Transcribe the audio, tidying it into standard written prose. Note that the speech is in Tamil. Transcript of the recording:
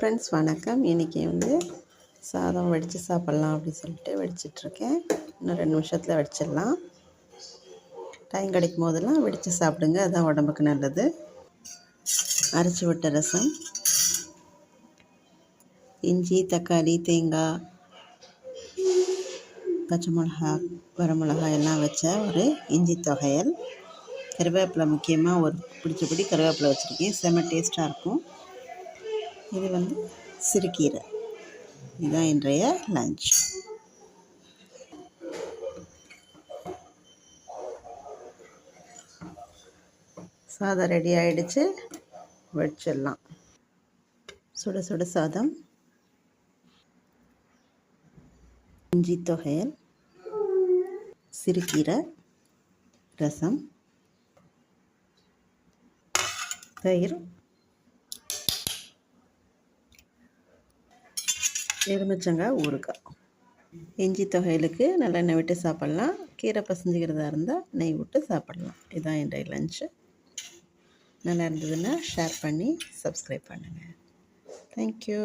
ஃப்ரெண்ட்ஸ் வணக்கம். இன்றைக்கி சாதம் வடித்து சாப்பிட்லாம் அப்படின்னு சொல்லிட்டு வடிச்சிட்ருக்கேன். இன்னும் 2 நிமிஷத்தில் வடிச்சிடலாம். டைம் கிடைக்கும் போதெல்லாம் வடித்து சாப்பிடுங்க, அதுதான் உடம்புக்கு நல்லது. அரைச்சி விட்ட ரசம், இஞ்சி, தக்காளி, தேங்காய், பச்சை மிளகா, வரமிளகா எல்லாம் வச்ச ஒரு இஞ்சி தொகையல். கருவேப்பிலை முக்கியமாக ஒரு பிடி கருவேப்பிலை வச்சுருக்கேன். செம்ம டேஸ்ட்டாக இருக்கும். இது சிறுகீரை. இதுதான் இன்றைய லஞ்ச். சாதம் ரெடி ஆகிடுச்சு, வச்சிடலாம். சுட சுட சாதம், இஞ்சி தொகையல், சிறுகீரை, ரசம், தயிர், எலுமிச்சங்காய் ஊறுகாய். இஞ்சி தொகையலுக்கு நல்லெண்ணெய் விட்டு சாப்பிட்லாம். கீரை பசஞ்சிக்கிறதா இருந்தால் நெய் விட்டு சாப்பிட்லாம். இதுதான் இன்றைய லஞ்சு. நல்லா இருந்ததுன்னா ஷேர் பண்ணி சப்ஸ்கிரைப் பண்ணுங்கள். தேங்க்யூ.